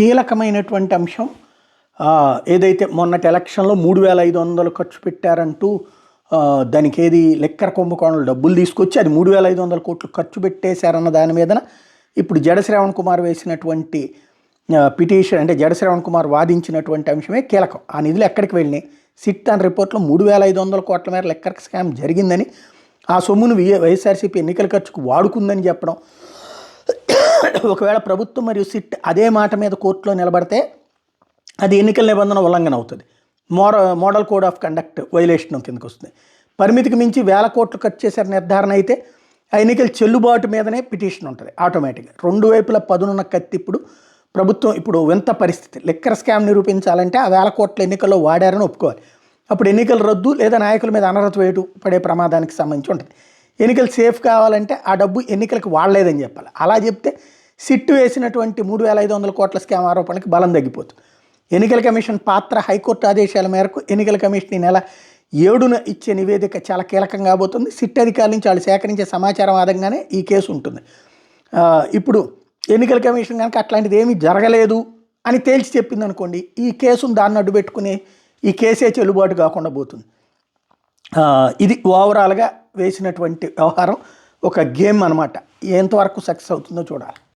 కీలకమైనటువంటి అంశం. ఏదైతే మొన్నటి ఎలక్షన్లో 3,500 ఖర్చు పెట్టారంటూ దానికి ఏది లెక్కర కుంభకోణంలో డబ్బులు తీసుకొచ్చి అది 3,500 కోట్లు ఖర్చు పెట్టేశారన్న దాని మీదన ఇప్పుడు జడ శ్రావణ్ కుమార్ వేసినటువంటి పిటిషన్, అంటే జడ శ్రావణ్ కుమార్ వాదించినటువంటి అంశమే కీలకం. ఆ నిధులు ఎక్కడికి వెళ్ళినాయి? సిట్ తన రిపోర్ట్లో 3,500 కోట్ల మేర లెక్కర్ స్కామ్ జరిగిందని, ఆ సొమ్మును వైఎస్ఆర్సీపీ ఎన్నికల ఖర్చుకు వాడుకుందని చెప్పడం. ఒకవేళ ప్రభుత్వం మరియు సిట్ అదే మాట మీద కోర్టులో నిలబడితే అది ఎన్నికల నిబంధన ఉల్లంఘన అవుతుంది. Model code of conduct violation కిందకు వస్తుంది. పరిమితికి మించి 1,000 కోట్లు ఖర్చు చేశారు నిర్ధారణ అయితే ఆ ఎన్నికల చెల్లుబాటు మీదనే పిటిషన్ ఉంటుంది ఆటోమేటిక్గా. రెండు వైపుల పదునున్న కత్తి. ప్రభుత్వం ఇప్పుడు వింత పరిస్థితి. లిక్కర్ స్కామ్ నిరూపించాలంటే ఆ 1,000 కోట్ల ఎన్నికల్లో వాడారని ఒప్పుకోవాలి. అప్పుడు ఎన్నికల రద్దు లేదా నాయకుల మీద అనర్హత వేటు పడే ప్రమాదానికి సంబంధించి ఉంటుంది. ఎన్నికలు సేఫ్ కావాలంటే ఆ డబ్బు ఎన్నికలకు వాడలేదని చెప్పాలి. అలా చెప్తే సిట్టు వేసినటువంటి 3,500 కోట్ల స్కామ్ ఆరోపణలకు బలం తగ్గిపోతుంది. ఎన్నికల కమిషన్ పాత్ర హైకోర్టు ఆదేశాల మేరకు ఎన్నికల కమిషన్ ఈ నెల 7న ఇచ్చే నివేదిక చాలా కీలకం కాబోతుంది. సిట్ అధికారుల నుంచి వాళ్ళు సేకరించే సమాచారం ఆధారంగానే ఈ కేసు ఉంటుంది. ఇప్పుడు ఎన్నికల కమిషన్ కనుక అట్లాంటిది ఏమీ జరగలేదు అని తేల్చి చెప్పింది అనుకోండి, ఈ కేసును దాన్ని అడ్డు పెట్టుకుని ఈ కేసే చెల్లుబాటు కాకుండా పోతుంది. ఇది ఓవరాల్గా వేసినటువంటి వ్యవహారం ఒక గేమ్ అనమాట. ఎంతవరకు సక్సెస్ అవుతుందో చూడాలి.